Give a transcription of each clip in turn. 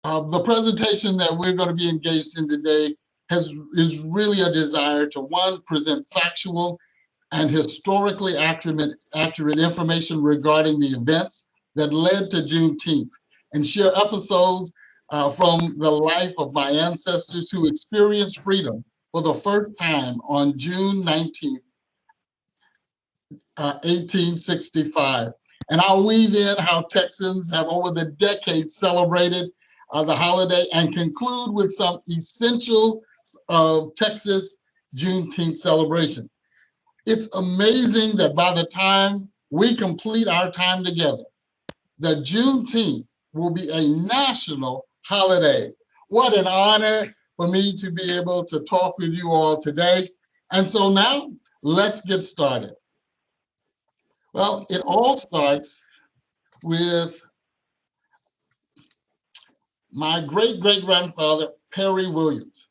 The presentation that we're going to be engaged in today is really a desire to, one, present factual and historically accurate information regarding the events that led to Juneteenth, and share episodes from the life of my ancestors who experienced freedom for the first time on June 19th, 1865. And I'll weave in how Texans have over the decades celebrated the holiday, and conclude with some essential Texas Juneteenth celebration. It's amazing that by the time we complete our time together, that Juneteenth will be a national holiday. What an honor for me to be able to talk with you all today. And so now let's get started. Well, it all starts with my great-great-grandfather, Perry Williams,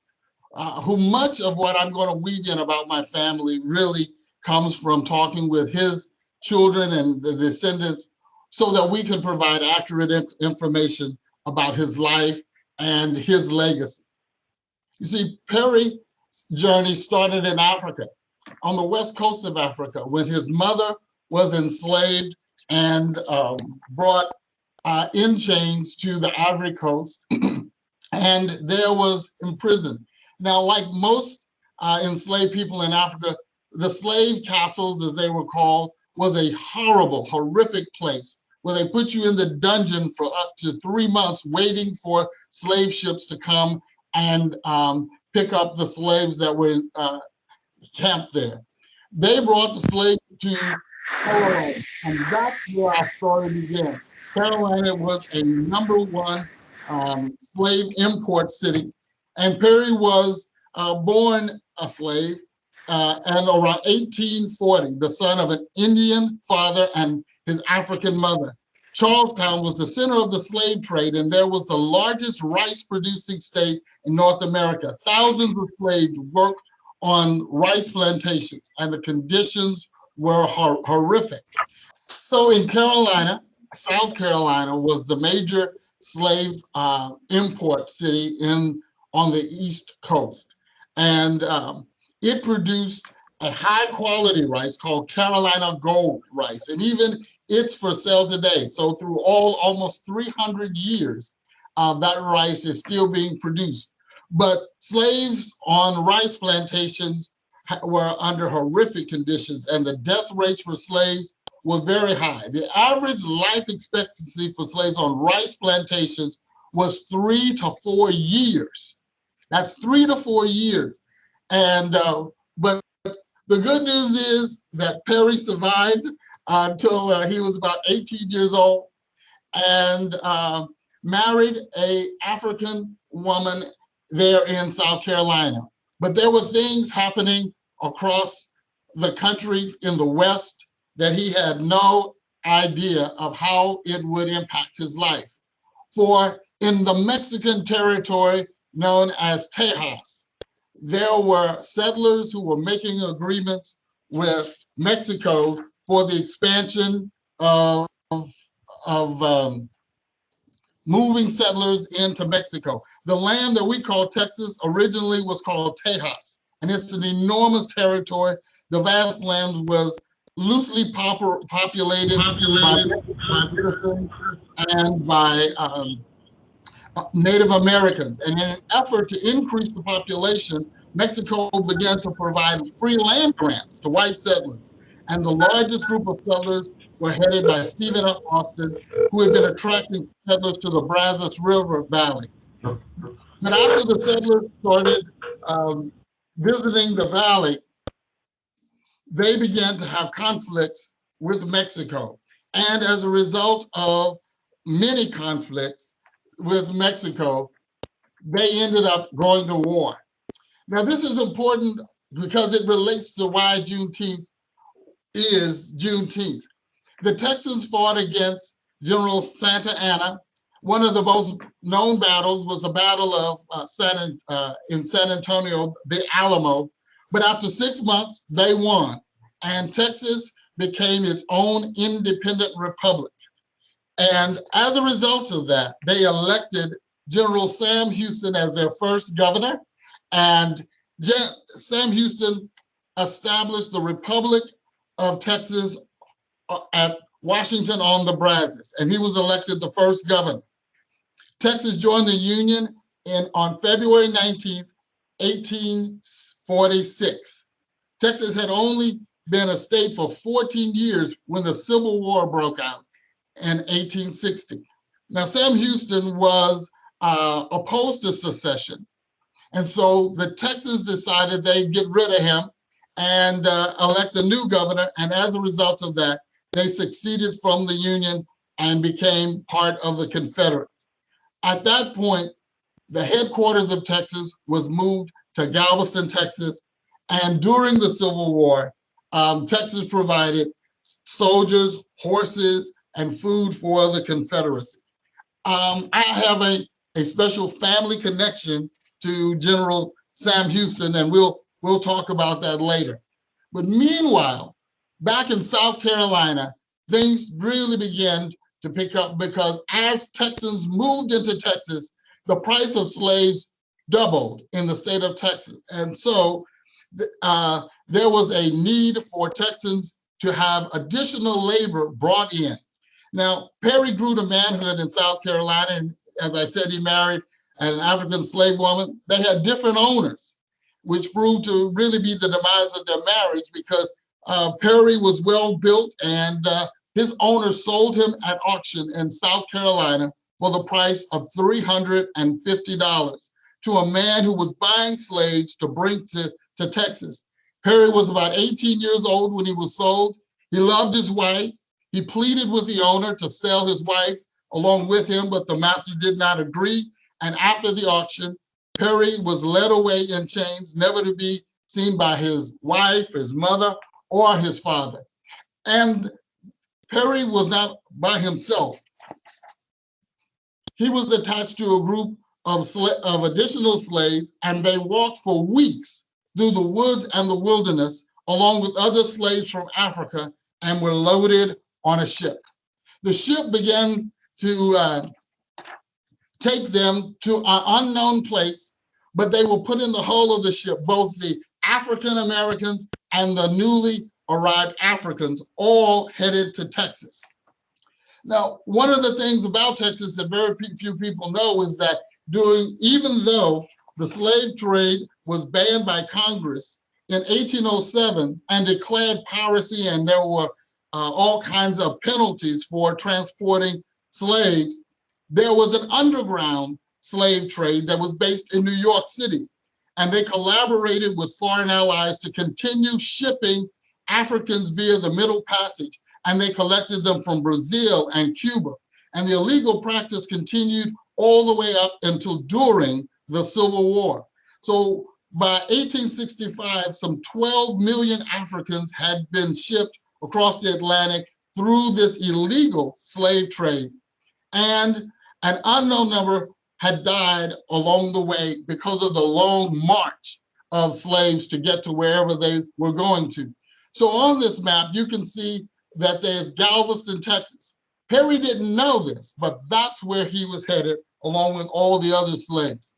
who much of what I'm going to weave in about my family really comes from talking with his children and the descendants, so that we can provide accurate information about his life and his legacy. You see, Perry's journey started in Africa, on the west coast of Africa, when his mother was enslaved and brought in chains to the Ivory Coast, and there was imprisoned. Now, like most enslaved people in Africa, the slave castles, as they were called, was a horrible, horrific place where they put you in the dungeon for up to 3 months waiting for slave ships to come and pick up the slaves that were camped there. They brought the slaves to Carolina, and that's where our story began. Carolina was a #1 slave import city, and Perry was born a slave, and around 1840, the son of an Indian father and his African mother. Charlestown was the center of the slave trade, and there was the largest rice-producing state in North America. Thousands of slaves worked on rice plantations, and the conditions were horrific. So in Carolina, South Carolina was the major slave import city on the East Coast. And it produced a high quality rice called Carolina Gold rice. And even it's for sale today. So through almost 300 years, that rice is still being produced. But slaves on rice plantations were under horrific conditions, and the death rates for slaves were very high. The average life expectancy for slaves on rice plantations was 3 to 4 years. That's 3 to 4 years. And but the good news is that Perry survived until he was about 18 years old, and married an African woman there in South Carolina. But there were things happening across the country in the West that he had no idea of how it would impact his life. For in the Mexican territory known as Tejas, there were settlers who were making agreements with Mexico for the expansion of moving settlers into Mexico. The land that we call Texas originally was called Tejas, and it's an enormous territory. The vast land was loosely populated by citizens and by Native Americans. And in an effort to increase the population, Mexico began to provide free land grants to white settlers. And the largest group of settlers were headed by Stephen F. Austin, who had been attracting settlers to the Brazos River Valley. But after the settlers started visiting the valley, they began to have conflicts with Mexico. And as a result of many conflicts with Mexico, they ended up going to war. Now, this is important because it relates to why Juneteenth is Juneteenth. The Texans fought against General Santa Anna. One of the most known battles was the Battle of in San Antonio, the Alamo. But after 6 months, they won, and Texas became its own independent republic. And as a result of that, they elected General Sam Houston as their first governor, and Sam Houston established the Republic of Texas at Washington on the Brazos, and he was elected the first governor. Texas joined the Union on February 19th, 1846. Texas had only been a state for 14 years when the Civil War broke out in 1860. Now, Sam Houston was opposed to secession, and so the Texans decided they'd get rid of him and elect a new governor, and as a result of that, they seceded from the Union and became part of the Confederates. At that point, the headquarters of Texas was moved to Galveston, Texas, and during the Civil War, Texas provided soldiers, horses, and food for the Confederacy. I have a special family connection to General Sam Houston, and we'll talk about that later. But meanwhile, back in South Carolina, things really began to pick up because as Texans moved into Texas, the price of slaves doubled in the state of Texas. And so there was a need for Texans to have additional labor brought in. Now, Perry grew to manhood in South Carolina, and as I said, he married an African slave woman. They had different owners, which proved to really be the demise of their marriage because Perry was well built, and his owner sold him at auction in South Carolina for the price of $350 to a man who was buying slaves to bring to Texas. Perry was about 18 years old when he was sold. He loved his wife. He pleaded with the owner to sell his wife along with him, but the master did not agree. And after the auction, Perry was led away in chains, never to be seen by his wife, his mother, or his father. And Perry was not by himself. He was attached to a group of additional slaves, and they walked for weeks through the woods and the wilderness, along with other slaves from Africa, and were loaded on a ship. The ship began to take them to an unknown place, but they were put in the hull of the ship, both the African Americans and the newly arrived Africans, all headed to Texas. Now, one of the things about Texas that very few people know is that even though the slave trade was banned by Congress in 1807 and declared piracy, and there were all kinds of penalties for transporting slaves, there was an underground slave trade that was based in New York City. And they collaborated with foreign allies to continue shipping Africans via the Middle Passage. And they collected them from Brazil and Cuba. And the illegal practice continued all the way up until during the Civil War. So by 1865, some 12 million Africans had been shipped across the Atlantic through this illegal slave trade. And an unknown number had died along the way because of the long march of slaves to get to wherever they were going to. So on this map, you can see that there's Galveston, Texas. Perry didn't know this, but that's where he was headed along with all the other slaves.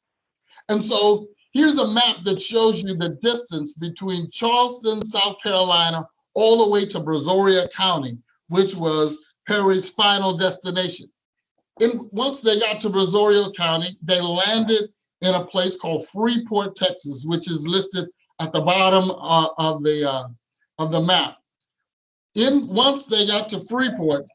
And so here's a map that shows you the distance between Charleston, South Carolina, all the way to Brazoria County, which was Perry's final destination. Once they got to Brazoria County, they landed in a place called Freeport, Texas, which is listed at the bottom of the map. Once they got to Freeport,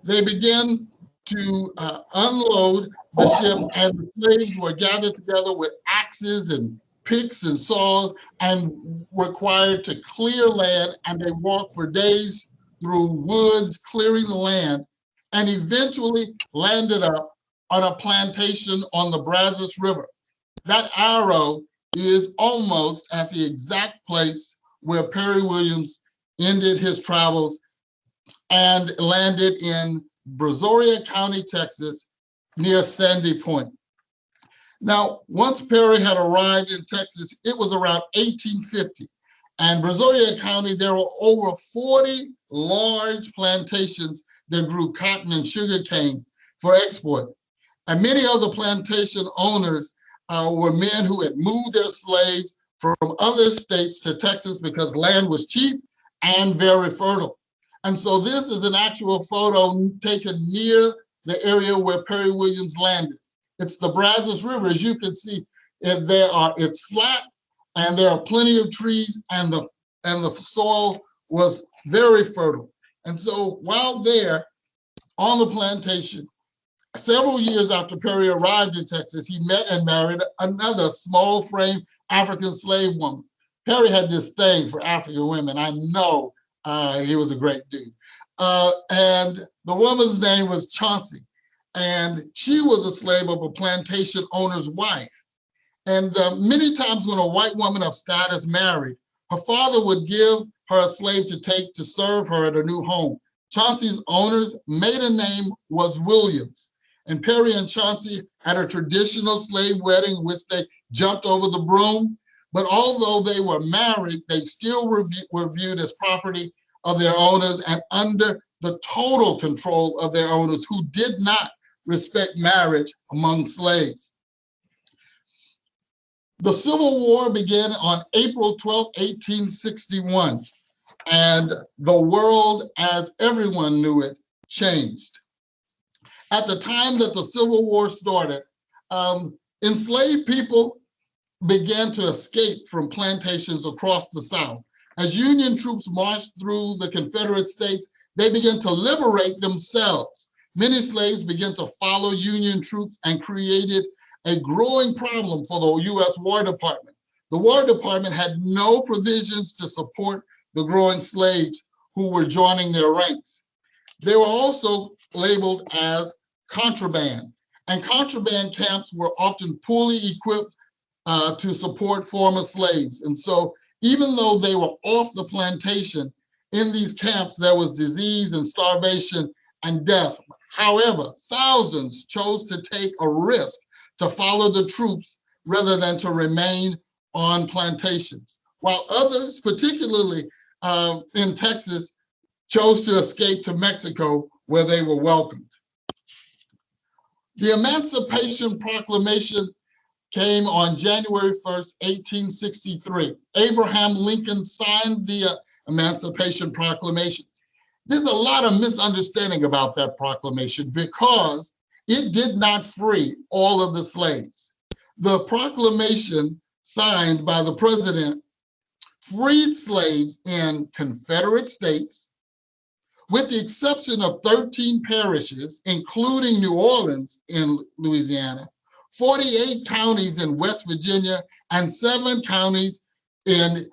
they began to unload the ship, and the slaves were gathered together with axes and picks and saws and required to clear land, and they walked for days through woods, clearing the land, and eventually landed up on a plantation on the Brazos River. That arrow is almost at the exact place where Perry Williams ended his travels and landed in Brazoria County, Texas, near Sandy Point. Now, once Perry had arrived in Texas, it was around 1850. And Brazoria County, there were over 40 large plantations that grew cotton and sugar cane for export. And many of the plantation owners were men who had moved their slaves from other states to Texas because land was cheap and very fertile. And so this is an actual photo taken near the area where Perry Williams landed. It's the Brazos River. As you can see, it's flat and there are plenty of trees, and the soil was very fertile. And so while there on the plantation, several years after Perry arrived in Texas, he met and married another small frame African slave woman. Perry had this thing for African women. I know he was a great dude. And the woman's name was Chauncey. And she was a slave of a plantation owner's wife. And many times when a white woman of status married, her father would give her a slave to take to serve her at a new home. Chauncey's owner's maiden name was Williams. And Perry and Chauncey had a traditional slave wedding in which they jumped over the broom. But although they were married, they still were viewed as property of their owners and under the total control of their owners, who did not respect marriage among slaves. The Civil War began on April 12, 1861, and the world, as everyone knew it, changed. At the time that the Civil War started, enslaved people began to escape from plantations across the South. As Union troops marched through the Confederate states, they began to liberate themselves. Many slaves began to follow Union troops and created a growing problem for the U.S. War Department. The War Department had no provisions to support the growing slaves who were joining their ranks. They were also labeled as contraband, and contraband camps were often poorly equipped to support former slaves. And so even though they were off the plantation, in these camps there was disease and starvation and death. However, thousands chose to take a risk to follow the troops rather than to remain on plantations, while others, particularly in Texas, chose to escape to Mexico, where they were welcomed. The Emancipation Proclamation came on January 1st, 1863. Abraham Lincoln signed the Emancipation Proclamation. There's a lot of misunderstanding about that proclamation because it did not free all of the slaves. The proclamation signed by the president freed slaves in Confederate states, with the exception of 13 parishes, including New Orleans in Louisiana, 48 counties in West Virginia, and 7 counties in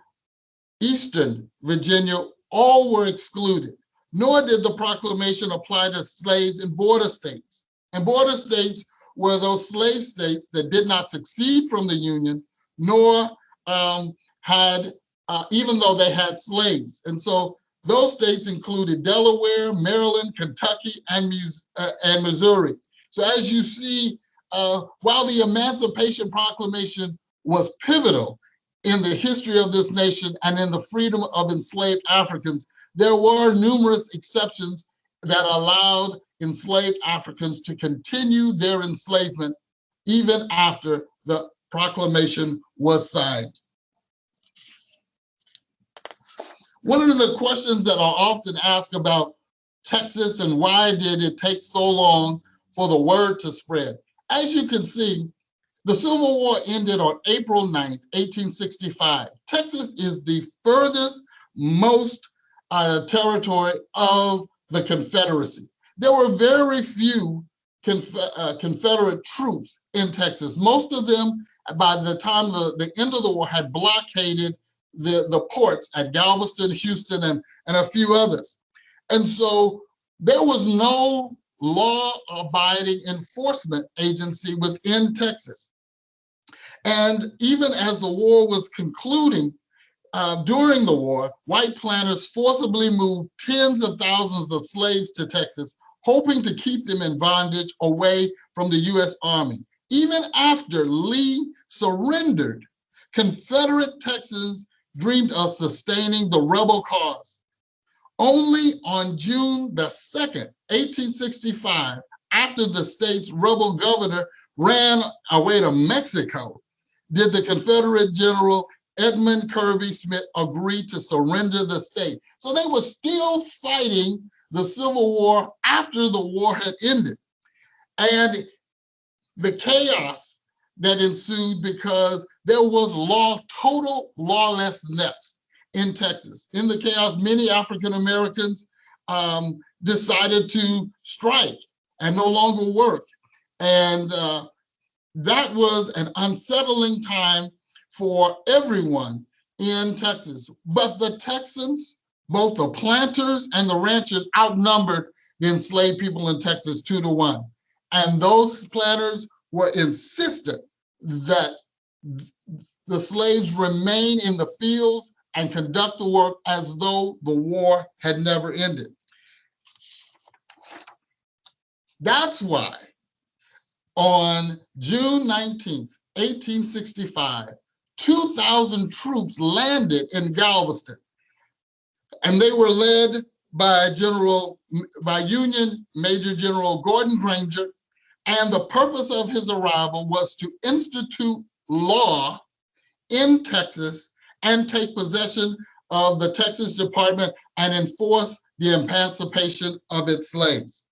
Eastern Virginia. All were excluded. Nor did the proclamation apply to slaves in border states. And border states were those slave states that did not secede from the Union, nor even though they had slaves. And so those states included Delaware, Maryland, Kentucky, and Missouri. So as you see, while the Emancipation Proclamation was pivotal in the history of this nation and in the freedom of enslaved Africans, there were numerous exceptions that allowed enslaved Africans to continue their enslavement even after the proclamation was signed. One of the questions that are often asked about Texas and why did it take so long for the word to spread? As you can see, the Civil War ended on April 9th, 1865. Texas is the furthest most territory of the Confederacy. There were very few Confederate troops in Texas. Most of them, by the time the end of the war, had blockaded the ports at Galveston, Houston, and a few others. And so there was no law-abiding enforcement agency within Texas. And even as the war was concluding, during the war, white planters forcibly moved tens of thousands of slaves to Texas, hoping to keep them in bondage away from the U.S. Army. Even after Lee surrendered, Confederate Texans dreamed of sustaining the rebel cause. Only on June the 2nd, 1865, after the state's rebel governor ran away to Mexico, did the Confederate General Edmund Kirby Smith agree to surrender the state. So they were still fighting the Civil War after the war had ended. And the chaos that ensued because there was total lawlessness in Texas. In the chaos, many African Americans decided to strike and no longer work. And that was an unsettling time for everyone in Texas. But the Texans, both the planters and the ranchers, outnumbered the enslaved people in Texas 2-1. And those planters were insistent that the slaves remain in the fields and conduct the work as though the war had never ended. That's why on June 19th, 1865, 2,000 troops landed in Galveston, and they were led by Union Major General Gordon Granger, and the purpose of his arrival was to institute law in Texas and take possession of the Texas Department and enforce the emancipation of its slaves.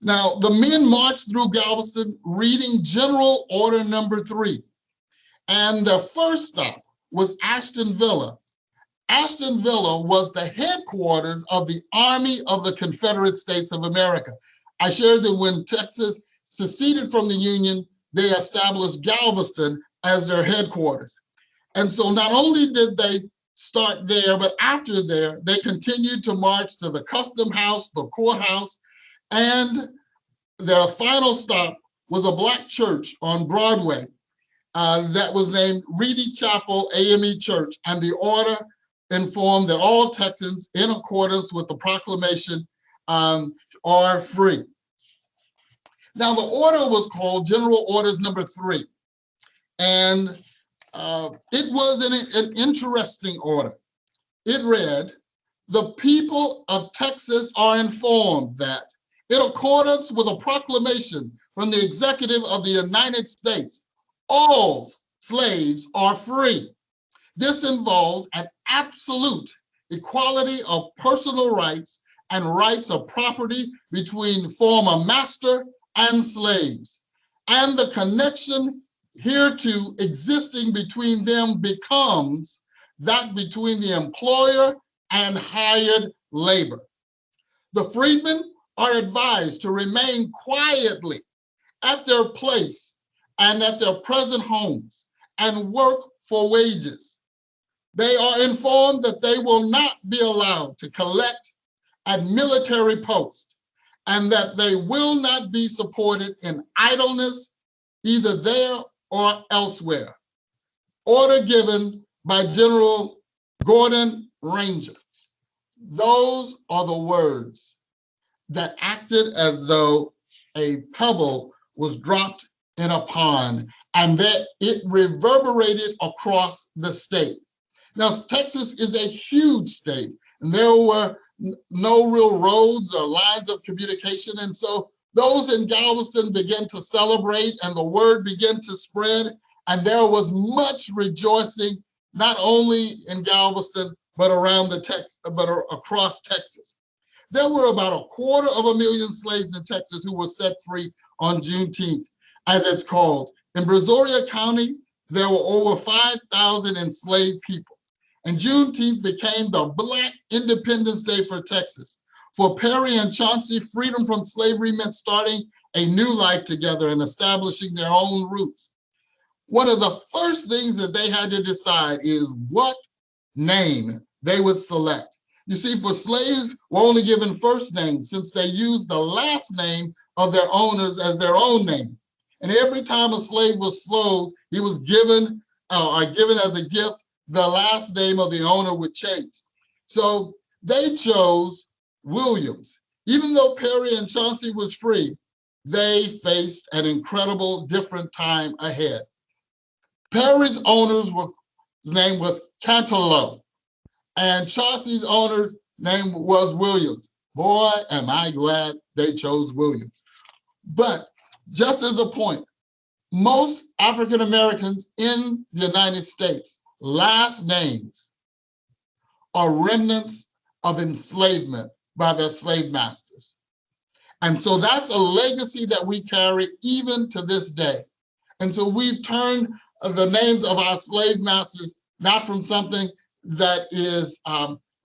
Now, the men marched through Galveston reading General Order Number 3, and the first stop was Ashton Villa. Ashton Villa was the headquarters of the Army of the Confederate States of America. I shared that when Texas seceded from the Union, they established Galveston as their headquarters. And so not only did they start there, but after there, they continued to march to the Custom House, the courthouse, and their final stop was a Black church on Broadway that was named Reedy Chapel AME Church, and the order informed that all Texans, in accordance with the proclamation, are free. Now, the order was called General Orders Number 3, and it was an interesting order. It read, "The people of Texas are informed that, in accordance with a proclamation from the Executive of the United States, all slaves are free. This involves an absolute equality of personal rights and rights of property between former master and slaves, and the connection hereto existing between them becomes that between the employer and hired labor. The freedmen are advised to remain quietly at their place and at their present homes and work for wages. They are informed that they will not be allowed to collect at military posts and that they will not be supported in idleness either there or elsewhere." Order given by General Gordon Granger. Those are the words that acted as though a pebble was dropped in a pond and that it reverberated across the state. Now, Texas is a huge state, and there were no real roads or lines of communication. And so those in Galveston began to celebrate, and the word began to spread. And there was much rejoicing, not only in Galveston, but across Texas. There were about 250,000 slaves in Texas who were set free on Juneteenth, as it's called. In Brazoria County, there were over 5,000 enslaved people. And Juneteenth became the Black Independence Day for Texas. For Perry and Chauncey, freedom from slavery meant starting a new life together and establishing their own roots. One of the first things that they had to decide is what name they would select. You see, for slaves were only given first names since they used the last name of their owners as their own name. And every time a slave was sold, he was given as a gift, the last name of the owner would change. So they chose Williams. Even though Perry and Chauncey was free, they faced an incredible different time ahead. Perry's owner's name was Cantaloupe, and Chauncey's owner's name was Williams. Boy, am I glad they chose Williams. But just as a point, most African Americans in the United States, last names are remnants of enslavement by their slave masters. And so that's a legacy that we carry even to this day. And so we've turned the names of our slave masters not from something that is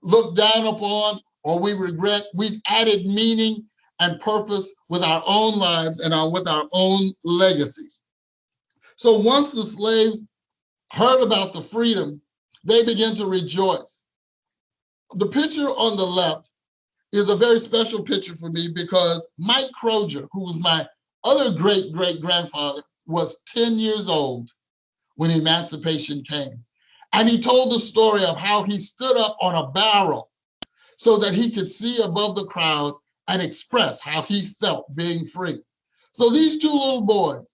looked down upon or we regret. We've added meaning and purpose with our own lives and with our own legacies. So once the slaves heard about the freedom, they began to rejoice. The picture on the left is a very special picture for me because Mike Crozier, who was my other great-great-grandfather, was 10 years old when emancipation came. And he told the story of how he stood up on a barrel so that he could see above the crowd and express how he felt being free. So these two little boys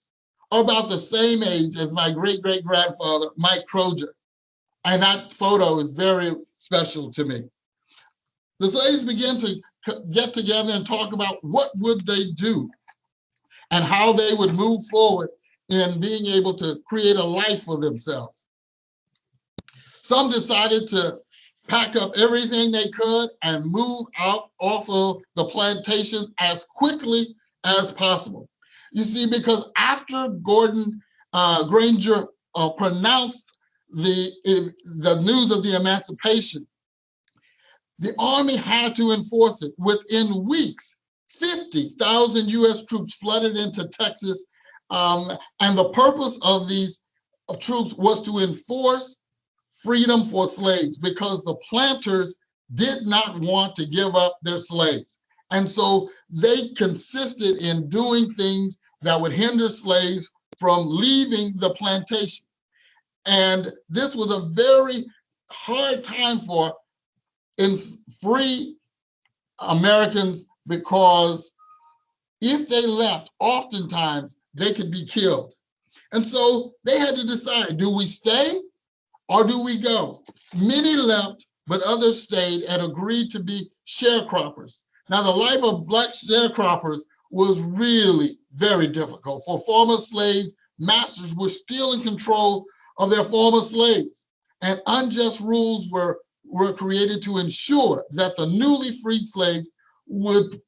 are about the same age as my great-great-grandfather, Mike Crozier. And that photo is very special to me. The slaves began to get together and talk about what would they do and how they would move forward in being able to create a life for themselves. Some decided to pack up everything they could and move out off of the plantations as quickly as possible. You see, because after Gordon Granger pronounced the news of the emancipation, the Army had to enforce it. Within weeks, 50,000 U.S. troops flooded into Texas, and the purpose of these troops was to enforce freedom for slaves because the planters did not want to give up their slaves. And so they consisted in doing things that would hinder slaves from leaving the plantation. And this was a very hard time for free Americans because if they left, oftentimes they could be killed. And so they had to decide, do we stay or do we go? Many left, but others stayed and agreed to be sharecroppers. Now, the life of Black sharecroppers was really very difficult. For former slaves, masters were still in control of their former slaves, and unjust rules were created to ensure that the newly freed slaves would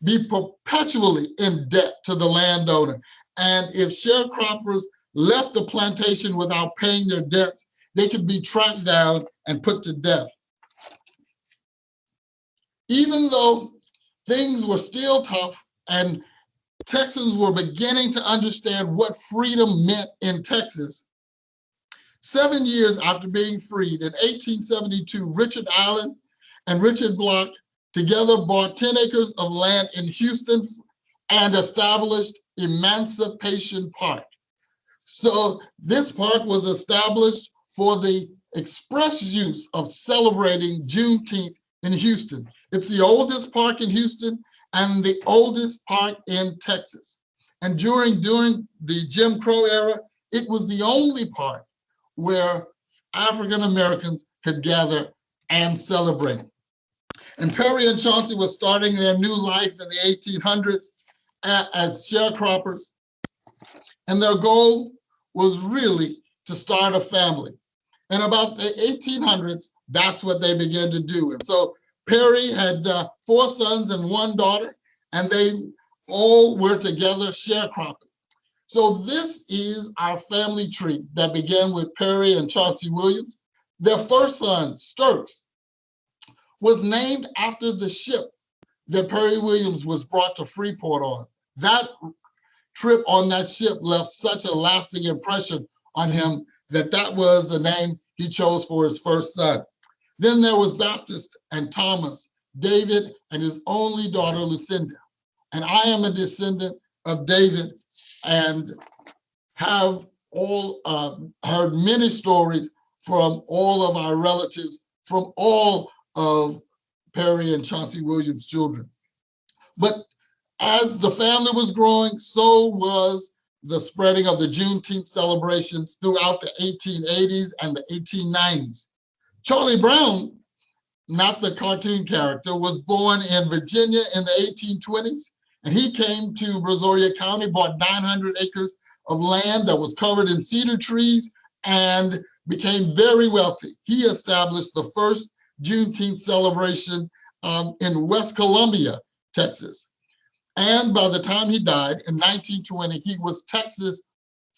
be perpetually in debt to the landowner. And if sharecroppers left the plantation without paying their debts, they could be tracked down and put to death. Even though things were still tough and Texans were beginning to understand what freedom meant in Texas, 7 years after being freed in 1872, Richard Allen and Richard Block together bought 10 acres of land in Houston and established Emancipation Park. So this park was established for the express use of celebrating Juneteenth in Houston. It's the oldest park in Houston and the oldest park in Texas. And during the Jim Crow era, it was the only park where African Americans could gather and celebrate. And Perry and Chauncey were starting their new life in the 1800s as sharecroppers. And their goal was really to start a family. And about the 1800s, that's what they began to do. And so Perry had 4 sons and 1 daughter, and they all were together sharecropping. So this is our family tree that began with Perry and Chauncey Williams. Their first son, Sturks, was named after the ship that Perry Williams was brought to Freeport on. That trip on that ship left such a lasting impression on him that was the name he chose for his first son. Then there was Baptist and Thomas, David, and his only daughter, Lucinda. And I am a descendant of David and have all heard many stories from all of our relatives, from all of Perry and Chauncey Williams' children. But as the family was growing, so was the spreading of the Juneteenth celebrations throughout the 1880s and the 1890s. Charlie Brown not the cartoon character, was born in Virginia in the 1820s. And he came to Brazoria County, bought 900 acres of land that was covered in cedar trees, and became very wealthy. He established the first Juneteenth celebration in West Columbia, Texas. And by the time he died in 1920, he was Texas'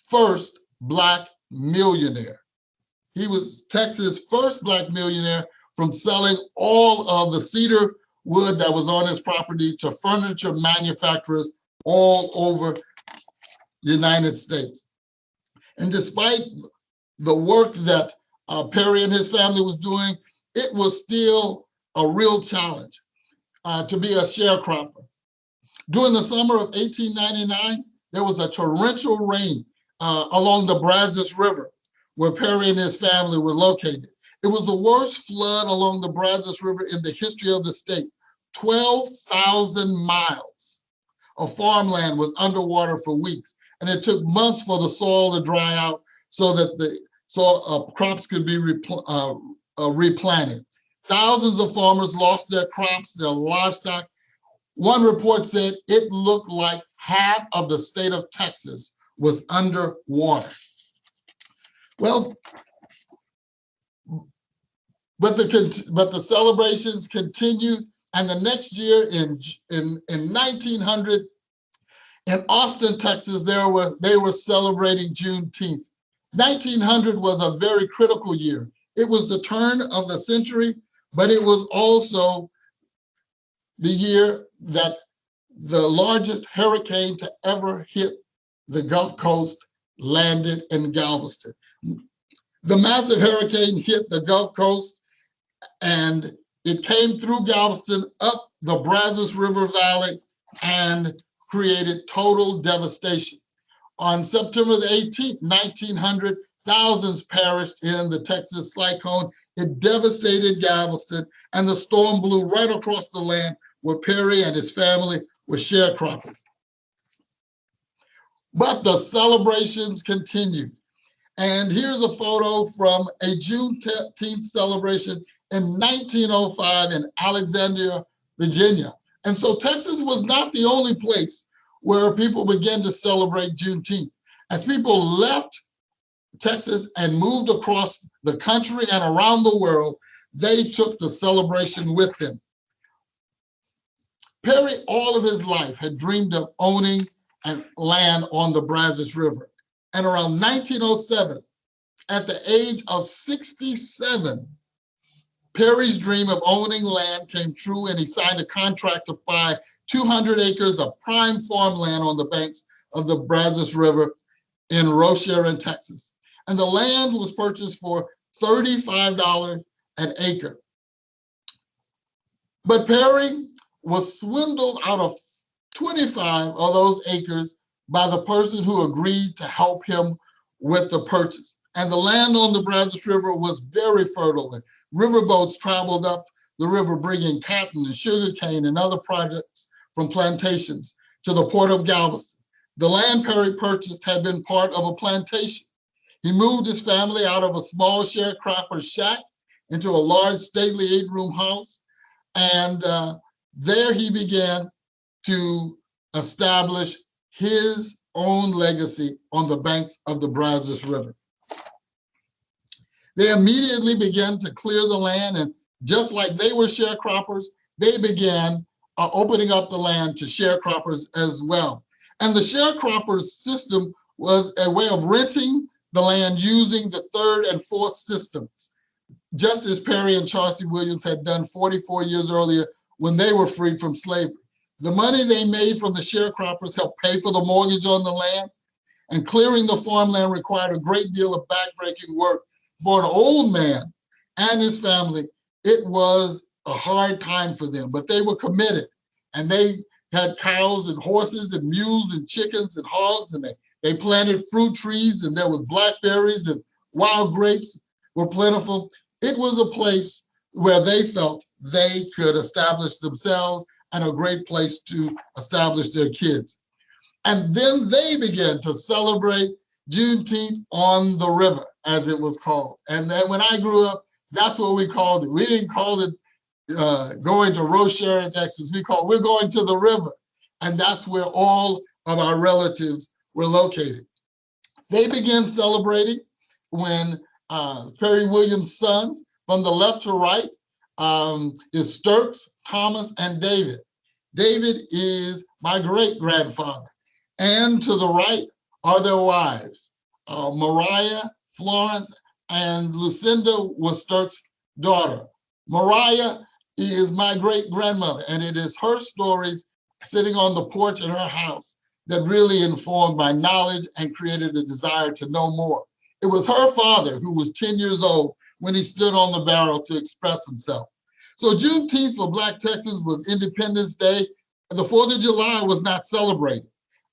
first Black millionaire. He was Texas' first Black millionaire from selling all of the cedar wood that was on his property to furniture manufacturers all over the United States. And despite the work that Perry and his family was doing, it was still a real challenge to be a sharecropper. During the summer of 1899, there was a torrential rain along the Brazos River, where Perry and his family were located. It was the worst flood along the Brazos River in the history of the state. 12,000 miles of farmland was underwater for weeks, and it took months for the soil to dry out so that the crops could be replanted. Thousands of farmers lost their crops, their livestock. One report said it looked like half of the state of Texas was underwater. Well, but the celebrations continued, and the next year in 1900, in Austin, Texas, they were celebrating Juneteenth. 1900 was a very critical year. It was the turn of the century, but it was also the year that the largest hurricane to ever hit the Gulf Coast landed in Galveston. The massive hurricane hit the Gulf Coast, and it came through Galveston up the Brazos River Valley and created total devastation. On September the 18th, 1900, thousands perished in the Texas cyclone. It devastated Galveston, and the storm blew right across the land where Perry and his family were sharecroppers. But the celebrations continued. And here's a photo from a Juneteenth celebration in 1905 in Alexandria, Virginia. And so Texas was not the only place where people began to celebrate Juneteenth. As people left Texas and moved across the country and around the world, they took the celebration with them. Perry, all of his life, had dreamed of owning land on the Brazos River. And around 1907, at the age of 67, Perry's dream of owning land came true, and he signed a contract to buy 200 acres of prime farmland on the banks of the Brazos River in Rochelle, in Texas. And the land was purchased for $35 an acre. But Perry was swindled out of 25 of those acres by the person who agreed to help him with the purchase. And the land on the Brazos River was very fertile. And riverboats traveled up the river bringing cotton and sugarcane and other products from plantations to the port of Galveston. The land Perry purchased had been part of a plantation. He moved his family out of a small sharecropper shack into a large, stately 8-room house. And there he began to establish his own legacy on the banks of the Brazos River. They immediately began to clear the land, and just like they were sharecroppers, they began opening up the land to sharecroppers as well. And the sharecroppers system was a way of renting the land using the third and fourth systems, just as Perry and Chauncey Williams had done 44 years earlier when they were freed from slavery. The money they made from the sharecroppers helped pay for the mortgage on the land, and clearing the farmland required a great deal of backbreaking work. For an old man and his family, it was a hard time for them, but they were committed, and they had cows and horses and mules and chickens and hogs, and they planted fruit trees, and there was blackberries and wild grapes were plentiful. It was a place where they felt they could establish themselves and a great place to establish their kids. And then they began to celebrate Juneteenth on the river, as it was called. And then when I grew up, that's what we called it. We didn't call it going to Rochelle, Texas, we're going to the river. And that's where all of our relatives were located. They began celebrating when Perry Williams' sons, from the left to right, is Sturks, Thomas, and David. David is my great-grandfather. And to the right are their wives. Mariah, Florence, and Lucinda was Sturks' daughter. Mariah is my great-grandmother, and it is her stories sitting on the porch in her house that really informed my knowledge and created a desire to know more. It was her father who was 10 years old when he stood on the barrel to express himself. So Juneteenth for Black Texans was Independence Day. The 4th of July was not celebrated.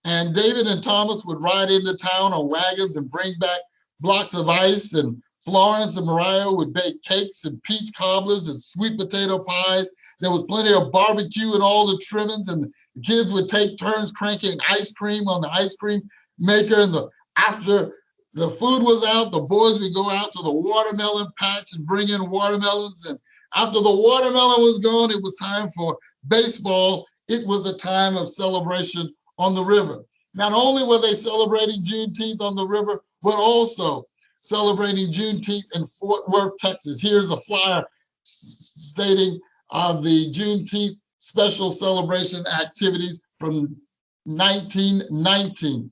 And David and Thomas would ride into town on wagons and bring back blocks of ice, and Florence and Mariah would bake cakes and peach cobblers and sweet potato pies. There was plenty of barbecue and all the trimmings, and the kids would take turns cranking ice cream on the ice cream maker. And after the food was out, the boys would go out to the watermelon patch and bring in watermelons. And after the watermelon was gone, it was time for baseball. It was a time of celebration on the river. Not only were they celebrating Juneteenth on the river, but also celebrating Juneteenth in Fort Worth, Texas. Here's a flyer stating the Juneteenth special celebration activities from 1919.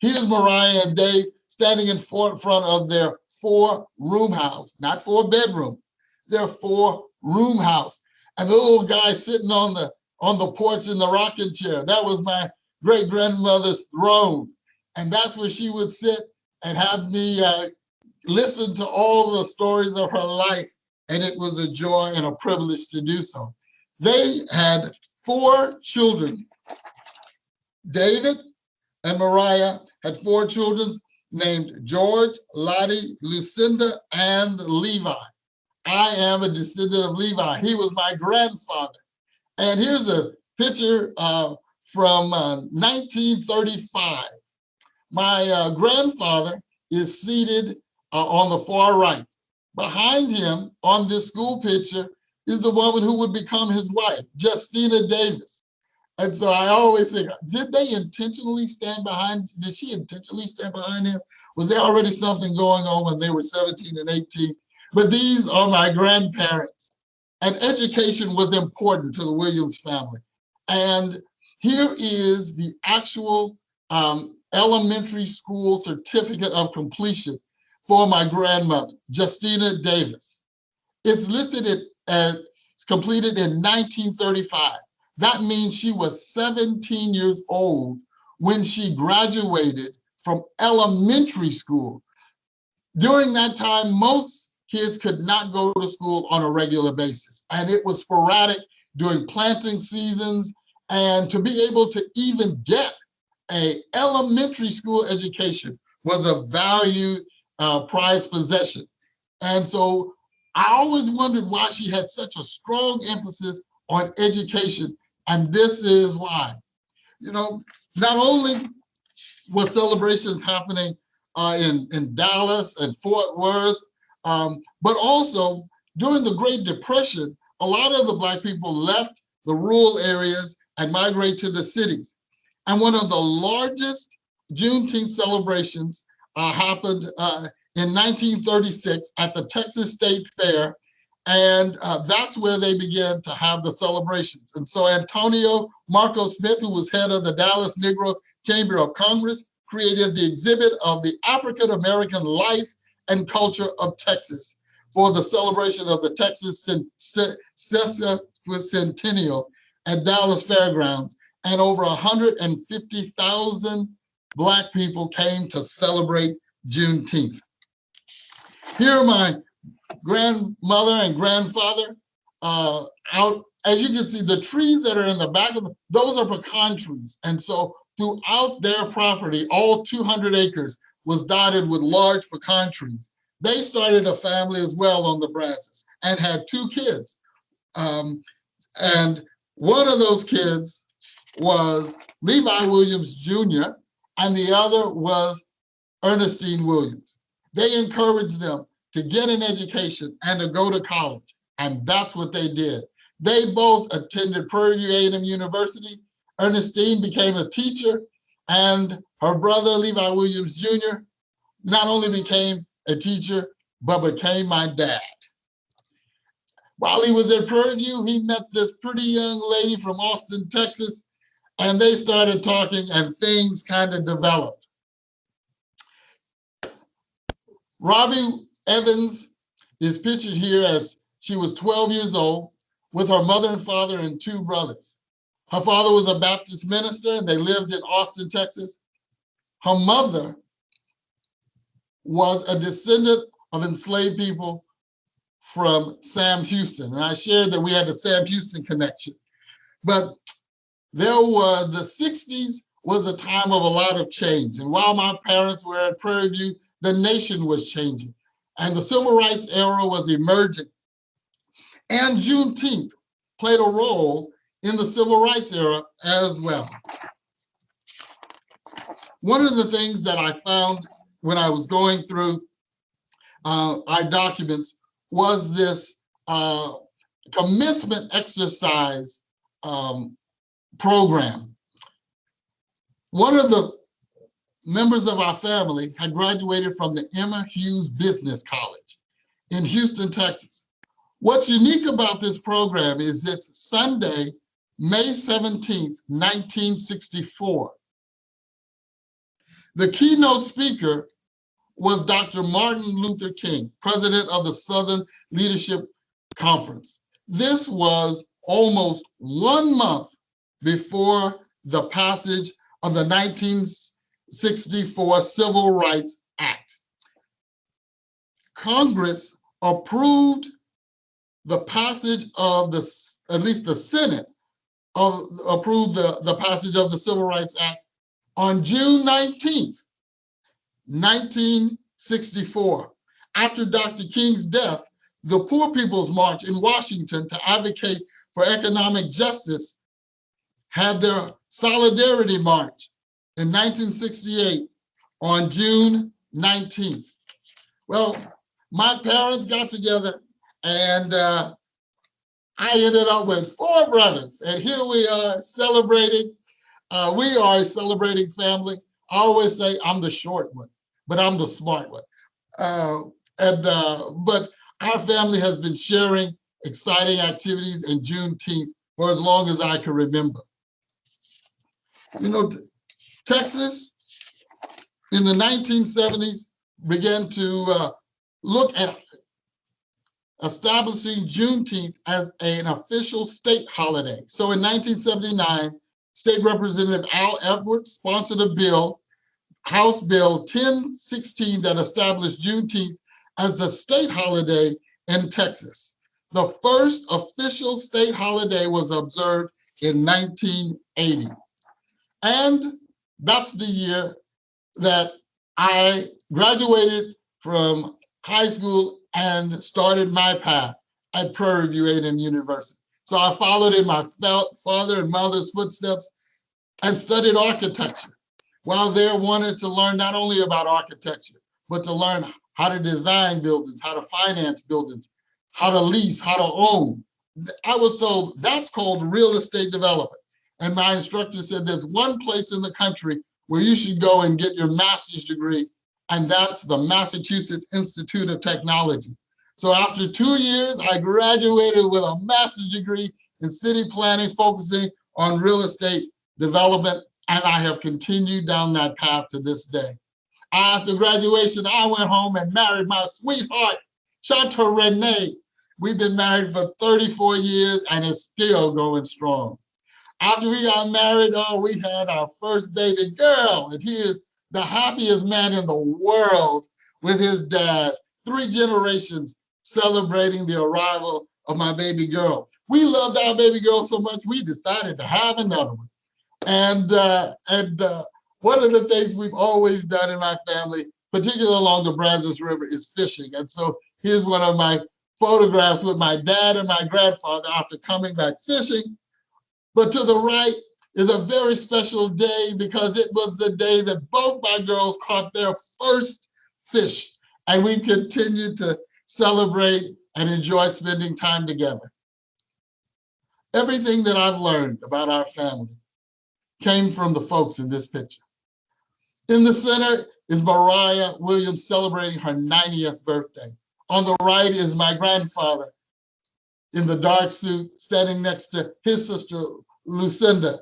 Here's Mariah and Dave standing in front of their 4-room house, not 4-bedroom, their 4-room house. And the little guy sitting on the porch in the rocking chair, that was my great-grandmother's throne. And that's where she would sit and have me listen to all the stories of her life. And it was a joy and a privilege to do so. They had 4 children. David and Mariah had 4 children named George, Lottie, Lucinda, and Levi. I am a descendant of Levi. He was my grandfather. And here's a picture from 1935. My grandfather is seated on the far right. Behind him on this school picture is the woman who would become his wife, Justina Davis. And so I always think, did they intentionally stand behind, did she intentionally stand behind him? Was there already something going on when they were 17 and 18? But these are my grandparents. And education was important to the Williams family. And here is the actual elementary school certificate of completion for my grandmother, Justina Davis. It's listed as completed in 1935. That means she was 17 years old when she graduated from elementary school. During that time, most kids could not go to school on a regular basis, and it was sporadic during planting seasons. And to be able to even get an elementary school education was a valued prized possession. And so I always wondered why she had such a strong emphasis on education. And this is why. You know, not only were celebrations happening in Dallas and Fort Worth, but also during the Great Depression, a lot of the Black people left the rural areas and migrated to the cities. And one of the largest Juneteenth celebrations happened in 1936 at the Texas State Fair. And that's where they began to have the celebrations. And so Antonio Marco Smith, who was head of the Dallas Negro Chamber of Commerce, created the exhibit of the African American life and culture of Texas for the celebration of the Texas Centennial at Dallas Fairgrounds. And over 150,000 Black people came to celebrate Juneteenth. Here are my grandmother and grandfather out. As you can see, the trees that are in the back of those are pecan trees. And so throughout their property, all 200 acres was dotted with large pecan trees. They started a family as well on the Brazos and had 2 kids. And one of those kids was Levi Williams Jr., and the other was Ernestine Williams. They encouraged them to get an education and to go to college. And that's what they did. They both attended Prairie View A&M University. Ernestine became a teacher, and her brother, Levi Williams Jr., not only became a teacher, but became my dad. While he was at Prairie View, he met this pretty young lady from Austin, Texas, and they started talking and things kind of developed. Robbie Evans is pictured here as she was 12 years old with her mother and father and two brothers. Her father was a Baptist minister and they lived in Austin, Texas. Her mother was a descendant of enslaved people from Sam Houston. And I shared that we had the Sam Houston connection. But the 60s was a time of a lot of change. And while my parents were at Prairie View, the nation was changing. And the civil rights era was emerging. And Juneteenth played a role in the civil rights era as well. One of the things that I found when I was going through our documents was this commencement exercise program. One of the members of our family had graduated from the Emma Hughes Business College in Houston, Texas. What's unique about this program is it's Sunday, May 17th, 1964. The keynote speaker was Dr. Martin Luther King, president of the Southern Leadership Conference. This was almost 1 month before the passage of the 1964 Civil Rights Act. Congress approved the passage of at least the Senate approved the passage of the Civil Rights Act on June 19th, 1964. After Dr. King's death, the Poor People's March in Washington to advocate for economic justice had their Solidarity March in 1968 on June 19th. Well, my parents got together and I ended up with 4 brothers, and here we are celebrating. We are a celebrating family. I always say I'm the short one, but I'm the smart one. But our family has been sharing exciting activities in Juneteenth for as long as I can remember. You know, Texas in the 1970s began to look at establishing Juneteenth as an official state holiday. So in 1979, State Representative Al Edwards sponsored a bill, House Bill 1016, that established Juneteenth as the state holiday in Texas. The first official state holiday was observed in 1980. And that's the year that I graduated from high school and started my path at Prairie View A&M University. So I followed in my father and mother's footsteps and studied architecture. While there, wanted to learn not only about architecture, but to learn how to design buildings, how to finance buildings, how to lease, how to own. I was told that's called real estate development. And my instructor said there's one place in the country where you should go and get your master's degree, and that's the Massachusetts Institute of Technology. So after 2 years, I graduated with a master's degree in city planning, focusing on real estate development, and I have continued down that path to this day. After graduation, I went home and married my sweetheart, Chantal Renee. We've been married for 34 years and it's still going strong. After we got married, we had our first baby girl, and he is the happiest man in the world with his dad. 3 generations celebrating the arrival of my baby girl. We loved our baby girl so much, we decided to have another one. And one of the things we've always done in my family, particularly along the Brazos River, is fishing. And so here's one of my photographs with my dad and my grandfather after coming back fishing. But to the right is a very special day because it was the day that both my girls caught their first fish. And we continued to celebrate and enjoy spending time together. Everything that I've learned about our family came from the folks in this picture. In the center is Mariah Williams celebrating her 90th birthday. On the right is my grandfather in the dark suit, standing next to his sister, Lucinda.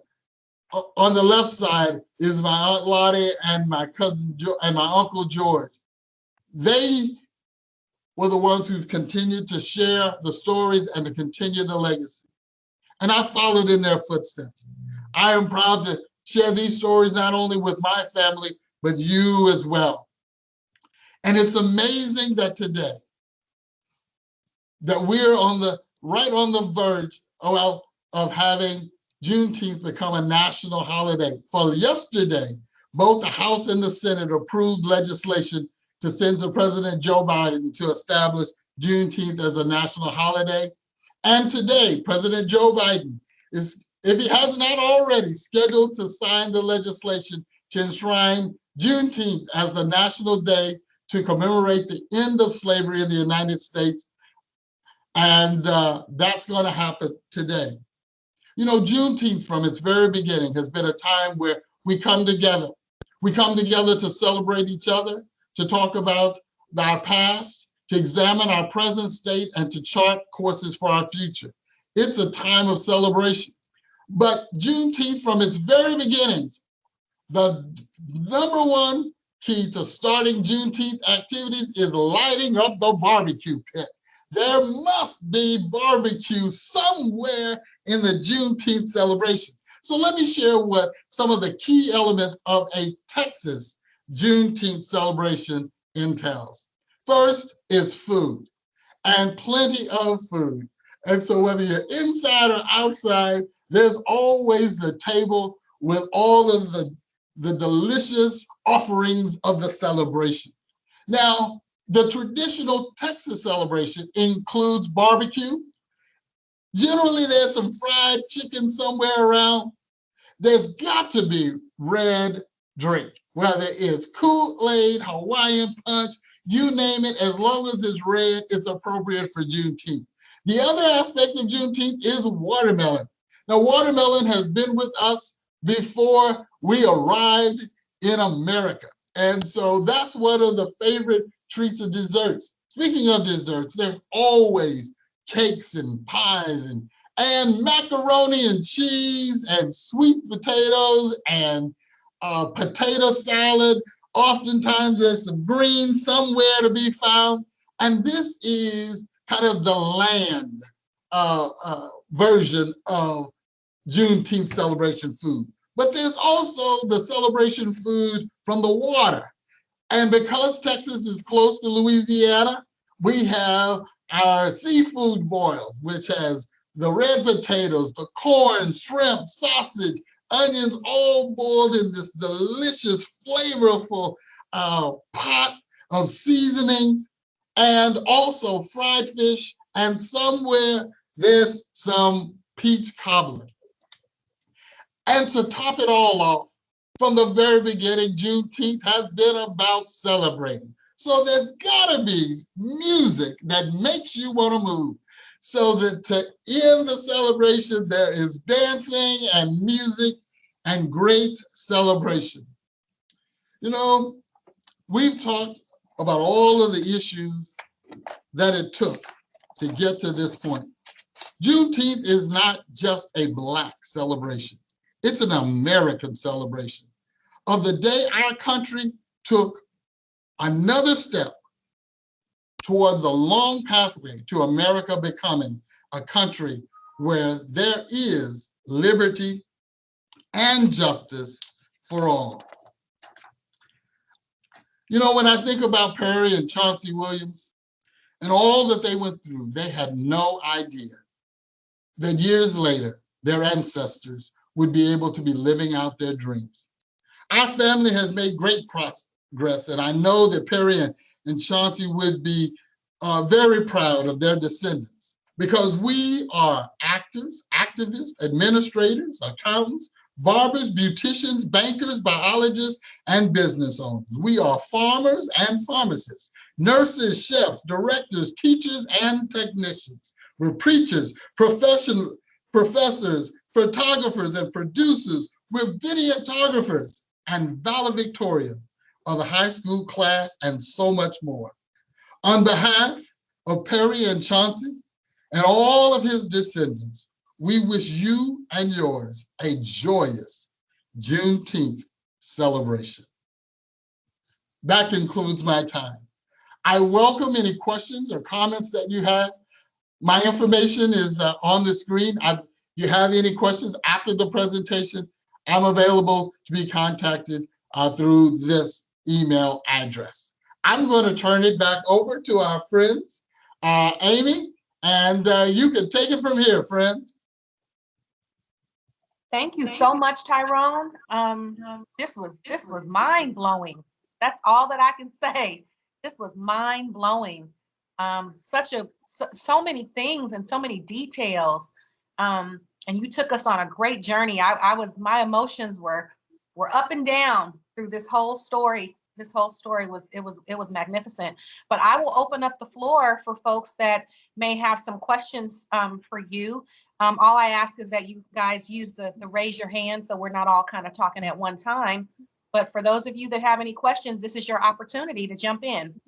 On the left side is my Aunt Lottie and my cousin and my Uncle George. They were the ones who've continued to share the stories and to continue the legacy. And I followed in their footsteps. I am proud to share these stories not only with my family, but you as well. And it's amazing that today, that we're right on the verge of having Juneteenth become a national holiday. For yesterday, both the House and the Senate approved legislation to send to President Joe Biden to establish Juneteenth as a national holiday. And today, President Joe Biden is, if he has not already, scheduled to sign the legislation to enshrine Juneteenth as the national day to commemorate the end of slavery in the United States. And that's going to happen today. You know, Juneteenth from its very beginning has been a time where we come together. We come together to celebrate each other, to talk about our past, to examine our present state, and to chart courses for our future. It's a time of celebration. But Juneteenth from its very beginnings, the number one key to starting Juneteenth activities is lighting up the barbecue pit. There must be barbecue somewhere in the Juneteenth celebration. So let me share what some of the key elements of a Texas Juneteenth celebration entails. First, it's food, and plenty of food. And so whether you're inside or outside, there's always the table with all of the delicious offerings of the celebration. Now, the traditional Texas celebration includes barbecue. Generally, there's some fried chicken somewhere around. There's got to be red drink, whether it's Kool-Aid, Hawaiian Punch, you name it, as long as it's red, it's appropriate for Juneteenth. The other aspect of Juneteenth is watermelon. Now, watermelon has been with us before we arrived in America. And so that's one of the favorite treats of desserts. Speaking of desserts, there's always cakes and pies and macaroni and cheese and sweet potatoes and potato salad. Oftentimes there's some greens somewhere to be found. And this is kind of the land version of Juneteenth celebration food. But there's also the celebration food from the water. And because Texas is close to Louisiana, we have our seafood boils, which has the red potatoes, the corn, shrimp, sausage, onions, all boiled in this delicious, flavorful pot of seasonings, and also fried fish, and somewhere there's some peach cobbler. And to top it all off, from the very beginning, Juneteenth has been about celebrating. So there's gotta be music that makes you wanna move. So that to end the celebration, there is dancing and music and great celebration. You know, we've talked about all of the issues that it took to get to this point. Juneteenth is not just a Black celebration. It's an American celebration of the day our country took another step towards a long pathway to America becoming a country where there is liberty and justice for all. You know, when I think about Perry and Chauncey Williams and all that they went through, they had no idea that years later, their ancestors would be able to be living out their dreams. Our family has made great progress, and I know that Perry and Chauncey would be very proud of their descendants, because we are actors, activists, administrators, accountants, barbers, beauticians, bankers, biologists, and business owners. We are farmers and pharmacists, nurses, chefs, directors, teachers, and technicians. We're preachers, professors, photographers, and producers. We're videographers and valedictorian of the high school class and so much more. On behalf of Perry and Chauncey and all of his descendants, we wish you and yours a joyous Juneteenth celebration. That concludes my time. I welcome any questions or comments that you have. My information is on the screen. If you have any questions after the presentation, I'm available to be contacted through this email address. I'm going to turn it back over to our friends, Amy, and you can take it from here, friend. Thank you so much, Tyrone. This was mind-blowing. That's all that I can say. This was mind-blowing. So many things and so many details. And you took us on a great journey. My emotions were up and down through this whole story. This whole story was magnificent. But I will open up the floor for folks that may have some questions for you. All I ask is that you guys use the raise your hand so we're not all kind of talking at one time. But for those of you that have any questions, this is your opportunity to jump in.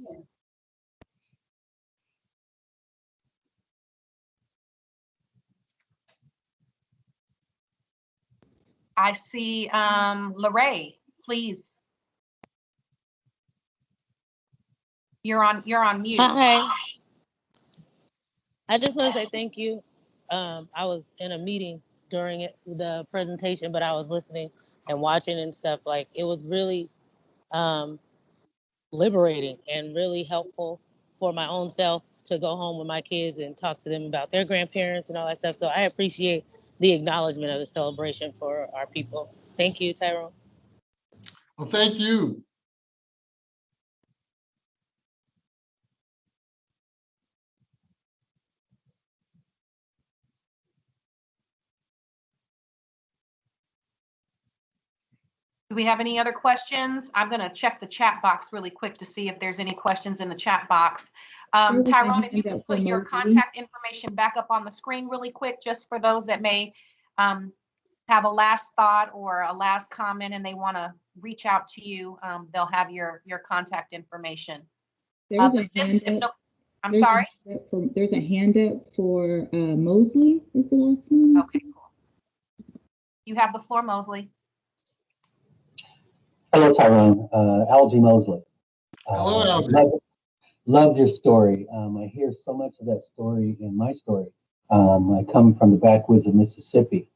I see Lorraine, please. You're on mute. Hi. I just want to say thank you. I was in a meeting during the presentation, but I was listening and watching and stuff. Like, it was really liberating and really helpful for my own self to go home with my kids and talk to them about their grandparents and all that stuff. So I appreciate the acknowledgement of the celebration for our people. Thank you, Tyrone. Well, thank you. Do we have any other questions? I'm going to check the chat box really quick to see if there's any questions in the chat box. Tyrone, if you can put your contact information back up on the screen really quick, just for those that may have a last thought or a last comment and they want to reach out to you, they'll have your contact information. There's a hand up for Mosley is the last one. Okay, cool. You have the floor, Mosley. Hello, Tyrone. Algie Mosley. Hello, Algie. Loved your story. I hear so much of that story in my story. I come from the backwoods of Mississippi.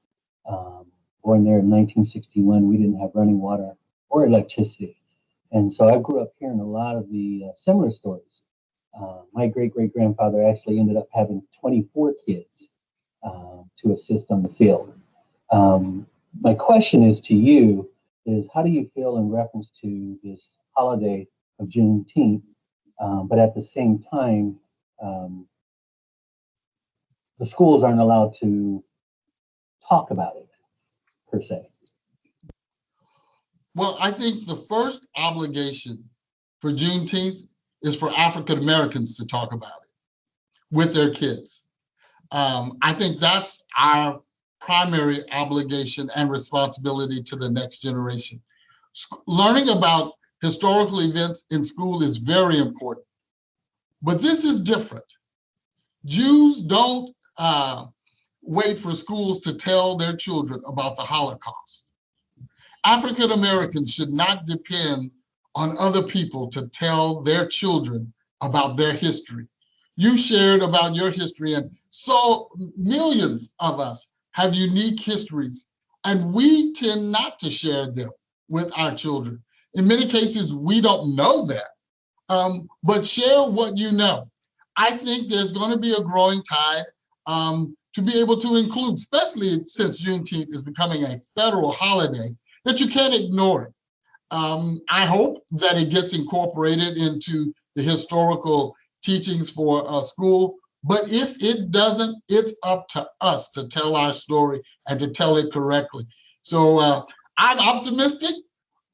Born there in 1961. We didn't have running water or electricity. And so I grew up hearing a lot of the similar stories. My great-great-grandfather actually ended up having 24 kids to assist on the field. My question is to you, is how do you feel in reference to this holiday of Juneteenth, but at the same time, the schools aren't allowed to talk about it, per se? Well, I think the first obligation for Juneteenth is for African Americans to talk about it with their kids. I think that's our primary obligation and responsibility to the next generation. Learning about historical events in school is very important, but this is different. Jews don't wait for schools to tell their children about the Holocaust. African Americans should not depend on other people to tell their children about their history. You shared about your history, and so millions of us have unique histories, and we tend not to share them with our children. In many cases, we don't know that, but share what you know. I think there's going to be a growing tide to be able to include, especially since Juneteenth is becoming a federal holiday, that you can't ignore it. I hope that it gets incorporated into the historical teachings for school. But if it doesn't, it's up to us to tell our story and to tell it correctly. So I'm optimistic,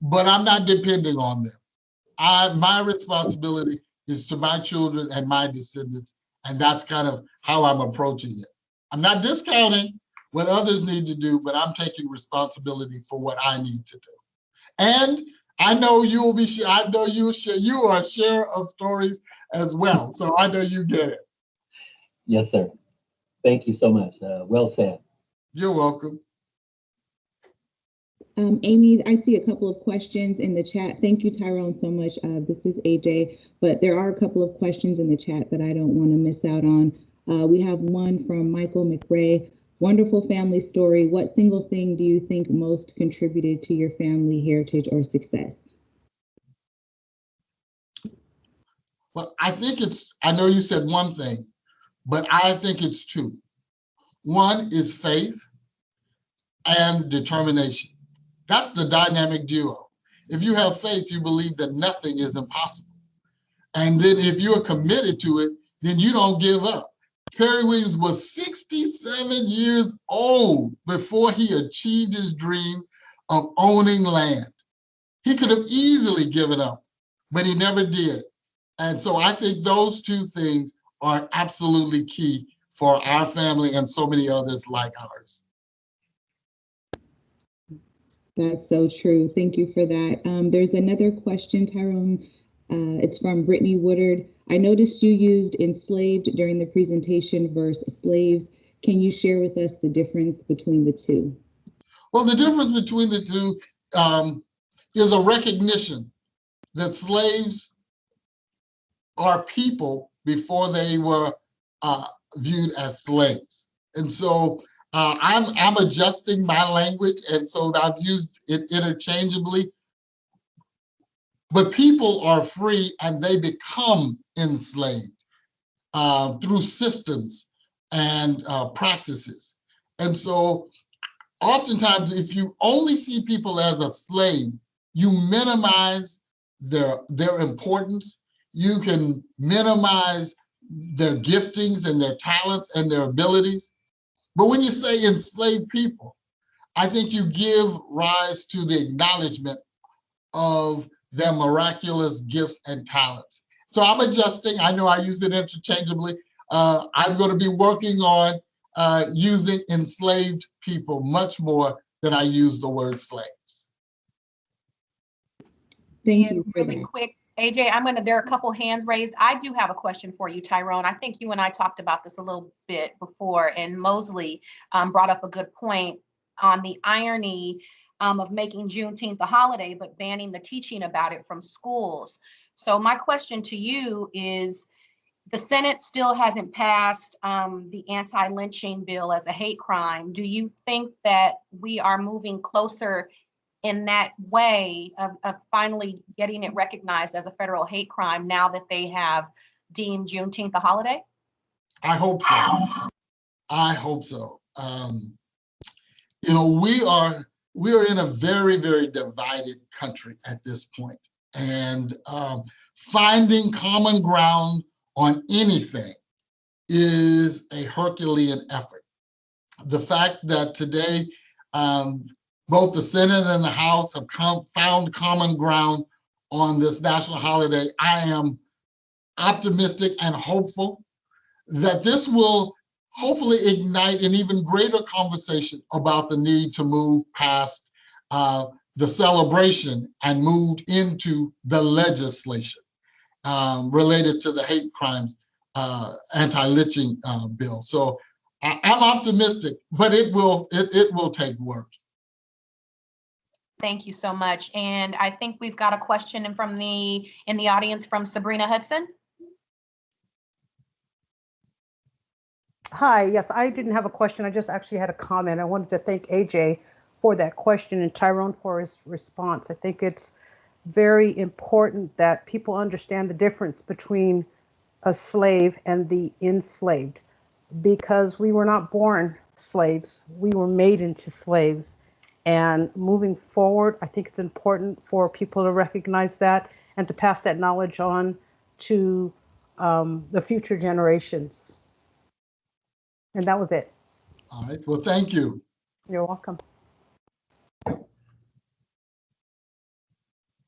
but I'm not depending on them. My responsibility is to my children and my descendants, and that's kind of how I'm approaching it. I'm not discounting, what others need to do, but I'm taking responsibility for what I need to do. And I know you'll be, I know you are a share of stories as well. So I know you get it. Yes, sir. Thank you so much. Well said. You're welcome. Amy, I see a couple of questions in the chat. Thank you, Tyrone, so much. This is AJ, but there are a couple of questions in the chat that I don't want to miss out on. We have one from Michael McRae. Wonderful family story. What single thing do you think most contributed to your family heritage or success? Well, I think I know you said one thing, but I think it's two. One is faith and determination. That's the dynamic duo. If you have faith, you believe that nothing is impossible. And then if you're committed to it, then you don't give up. Perry Williams was 67 years old before he achieved his dream of owning land. He could have easily given up, but he never did. And so I think those two things are absolutely key for our family and so many others like ours. That's so true. Thank you for that. There's another question, Tyrone. It's from Brittany Woodard. I noticed you used enslaved during the presentation versus slaves. Can you share with us the difference between the two? Well, the difference between the two is a recognition that slaves are people before they were viewed as slaves. And so I'm adjusting my language, and so I've used it interchangeably. But people are free and they become enslaved through systems and practices. And so oftentimes, if you only see people as a slave, you minimize their importance. You can minimize their giftings and their talents and their abilities. But when you say enslaved people, I think you give rise to the acknowledgement of their miraculous gifts and talents. So I'm adjusting. I know I use it interchangeably. I'm going to be working on using enslaved people much more than I use the word slaves. Thank you for really that. Quick, AJ, there are a couple hands raised. I do have a question for you, Tyrone. I think you and I talked about this a little bit before, and Mosley brought up a good point on the irony of making Juneteenth a holiday, but banning the teaching about it from schools. So my question to you is, the Senate still hasn't passed the anti-lynching bill as a hate crime. Do you think that we are moving closer in that way of finally getting it recognized as a federal hate crime now that they have deemed Juneteenth a holiday? I hope so. I hope so. We are in a very, very divided country at this point, and finding common ground on anything is a Herculean effort. The fact that today both the Senate and the House have found common ground on this national holiday, I am optimistic and hopeful that this will hopefully ignite an even greater conversation about the need to move past the celebration and move into the legislation related to the hate crimes anti-lynching bill. So I'm optimistic, but it will take work. Thank you so much. And I think we've got a question in the audience from Sabrina Hudson. Hi, yes, I didn't have a question. I just actually had a comment. I wanted to thank AJ for that question and Tyrone for his response. I think it's very important that people understand the difference between a slave and the enslaved, because we were not born slaves. We were made into slaves. And moving forward, I think it's important for people to recognize that and to pass that knowledge on to the future generations. And that was it. All right, well, thank you. You're welcome.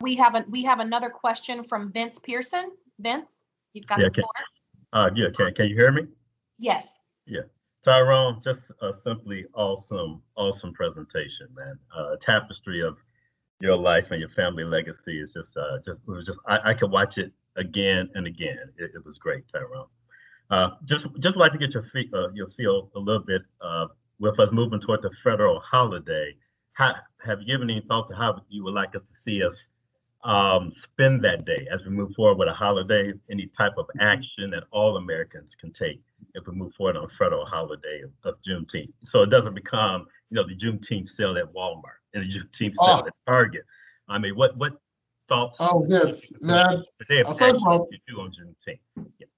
We have another question from Vince Pearson. Vince, you've got the floor. Can you hear me? Yes. Yeah. Tyrone, just a simply awesome presentation, man. Tapestry of your life and your family legacy is I could watch it again and again. It was great, Tyrone. Just like to get your feel a little bit with us moving toward the federal holiday. Have you given any thought to how you would like us to see us spend that day as we move forward with a holiday? Any type of action that all Americans can take if we move forward on a federal holiday of Juneteenth, so it doesn't become, the Juneteenth sale at Walmart and the Juneteenth sale at Target. I mean, what thoughts? Oh, yes, man. The day of First action of all, you do on Juneteenth. Yeah.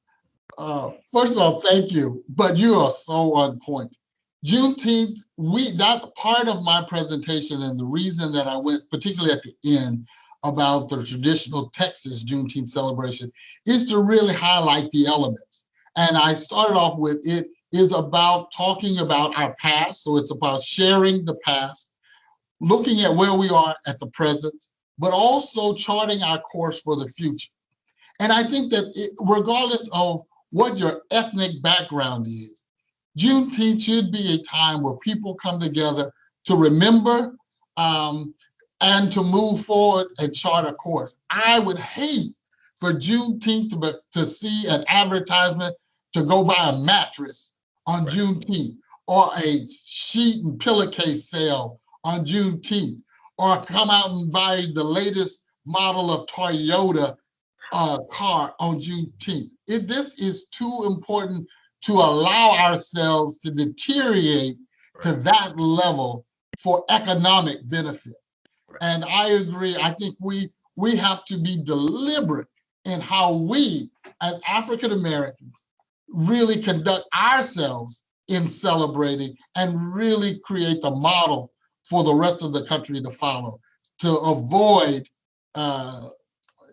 First of all, thank you, but you are so on point. Juneteenth, that part of my presentation, and the reason that I went particularly at the end about the traditional Texas Juneteenth celebration is to really highlight the elements. And I started off with it is about talking about our past. So it's about sharing the past, looking at where we are at the present, but also charting our course for the future. And I think that regardless of what your ethnic background is, Juneteenth should be a time where people come together to remember and to move forward and chart a course. I would hate for Juneteenth to see an advertisement to go buy a mattress on right. Juneteenth, or a sheet and pillowcase sale on Juneteenth, or come out and buy the latest model of Toyota car on Juneteenth. This is too important to allow ourselves to deteriorate to that level for economic benefit. And I agree. I think we have to be deliberate in how we, as African Americans, really conduct ourselves in celebrating and really create the model for the rest of the country to follow, to avoid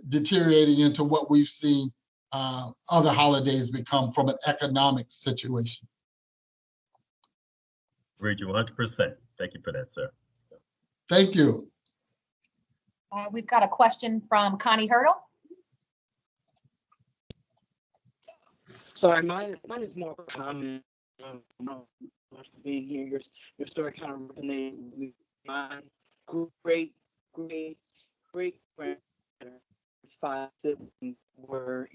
deteriorating into what we've seen other holidays become from an economic situation. Agree you 100%. Thank you for that, sir. Thank you. We've got a question from Connie Hurdle. Sorry, mine is more of a comment. Being here, your story kind of resonated with mine. Great grandparents, 5 siblings were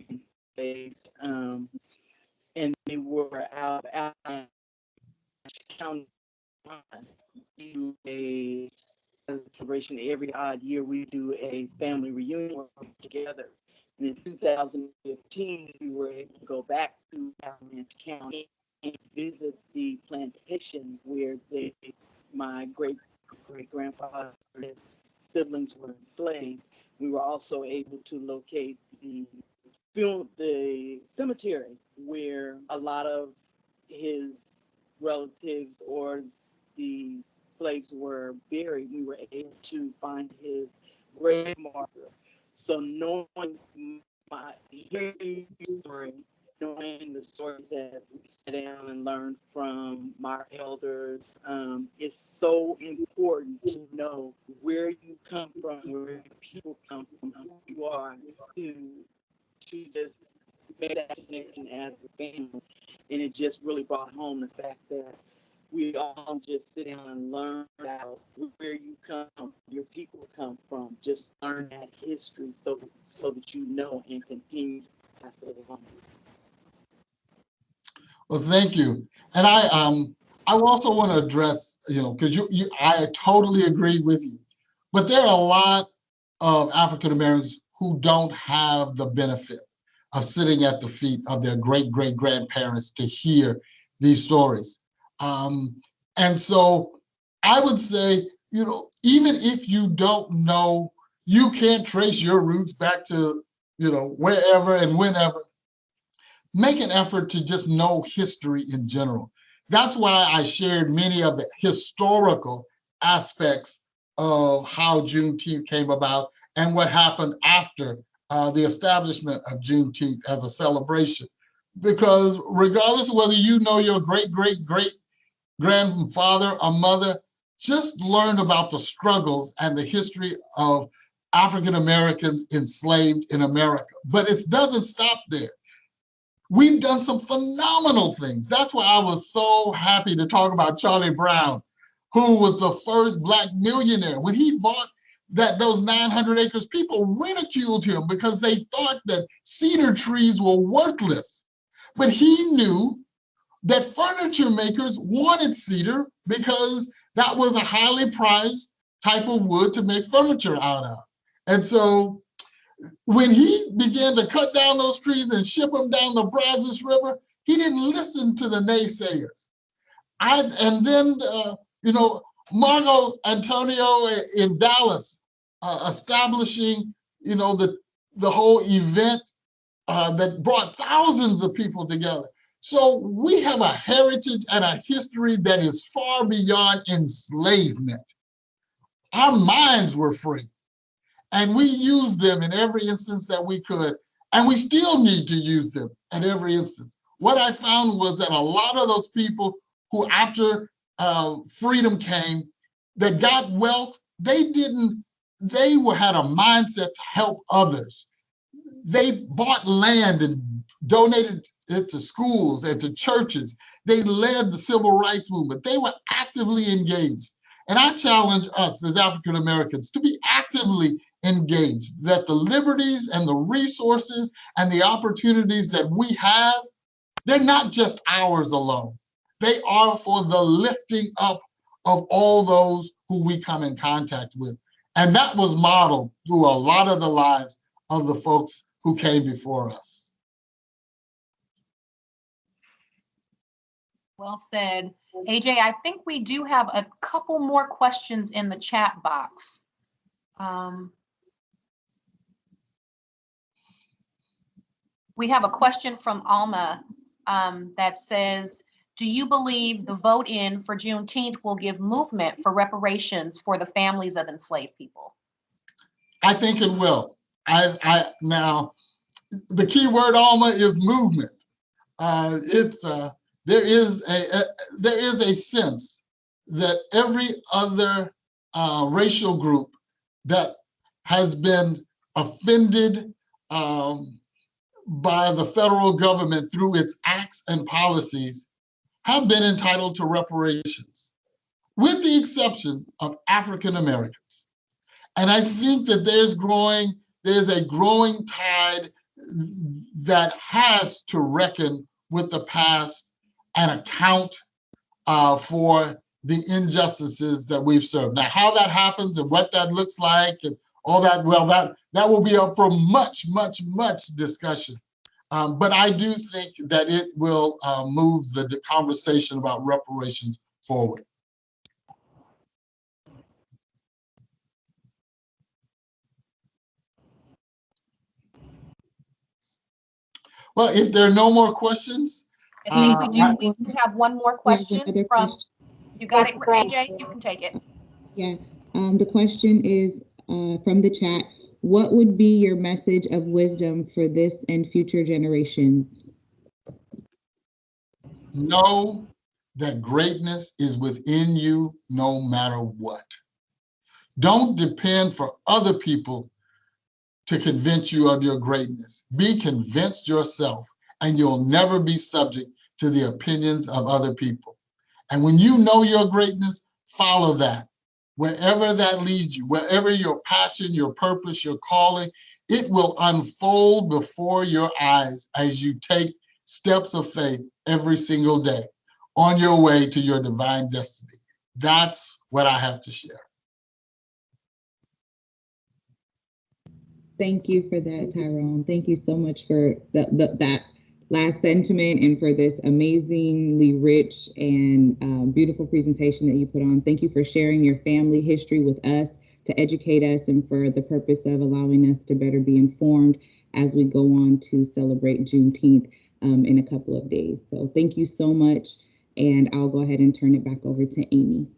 enslaved, and they were out county. Do a celebration every odd year. We do a family reunion together. And in 2015, we were able to go back to Sacramento County and visit the plantation where my great-grandfather's siblings were enslaved. We were also able to locate the cemetery where a lot of his relatives or the slaves were buried. We were able to find his grave marker. So knowing hearing your story, knowing the stories that we sit down and learn from my elders, is so important to know where you come from, where your people come from, who you are, to just make that connection as a family. And it just really brought home the fact that we all just sit down and learn about where you come, your people come from. Just learn that history so that you know and continue to pass it along. Well, thank you. And I also want to address, because I totally agree with you, but there are a lot of African Americans who don't have the benefit of sitting at the feet of their great-great-grandparents to hear these stories. And so I would say, even if you don't know, you can't trace your roots back to, wherever and whenever, make an effort to just know history in general. That's why I shared many of the historical aspects of how Juneteenth came about and what happened after the establishment of Juneteenth as a celebration. Because regardless of whether you know your great-great-great-grandfather or mother, just learn about the struggles and the history of African Americans enslaved in America. But it doesn't stop there. We've done some phenomenal things. That's why I was so happy to talk about Charlie Brown, who was the first Black millionaire. When he bought those 900 acres, people ridiculed him because they thought that cedar trees were worthless. But he knew that furniture makers wanted cedar because that was a highly prized type of wood to make furniture out of. And so when he began to cut down those trees and ship them down the Brazos River, he didn't listen to the naysayers. And then, Marco Antonio in Dallas, establishing, the whole event that brought thousands of people together. So we have a heritage and a history that is far beyond enslavement. Our minds were free, and we used them in every instance that we could, and we still need to use them at every instance. What I found was that a lot of those people who, after freedom came, that got wealth, they had a mindset to help others. They bought land and donated it to schools and to churches. They led the civil rights movement. They were actively engaged. And I challenge us as African Americans to be actively engaged, that the liberties and the resources and the opportunities that we have, they're not just ours alone. They are for the lifting up of all those who we come in contact with. And that was modeled through a lot of the lives of the folks who came before us. Well said. AJ, I think we do have a couple more questions in the chat box. We have a question from Alma that says, do you believe the vote in for Juneteenth will give movement for reparations for the families of enslaved people? I think it will. Now, the key word, Alma, is movement. There is a sense that every other racial group that has been offended by the federal government through its acts and policies have been entitled to reparations, with the exception of African Americans. And I think that there's a growing tide that has to reckon with the past and account for the injustices that we've served. Now, how that happens and what that looks like and all that, well, that will be up for much, much, much discussion. But I do think that it will move the conversation about reparations forward. Well, if there are no more questions. I think we do have one more question from, you got it, AJ, you can take it. Yeah, the question is from the chat. What would be your message of wisdom for this and future generations? Know that greatness is within you no matter what. Don't depend for other people to convince you of your greatness. Be convinced yourself, and you'll never be subject to the opinions of other people. And when you know your greatness, follow that. Wherever that leads you, wherever your passion, your purpose, your calling, it will unfold before your eyes as you take steps of faith every single day on your way to your divine destiny. That's what I have to share. Thank you for that, Tyrone. Thank you so much for that last sentiment and for this amazingly rich and beautiful presentation that you put on. Thank you for sharing your family history with us to educate us and for the purpose of allowing us to better be informed as we go on to celebrate Juneteenth in a couple of days. So thank you so much. And I'll go ahead and turn it back over to Amy.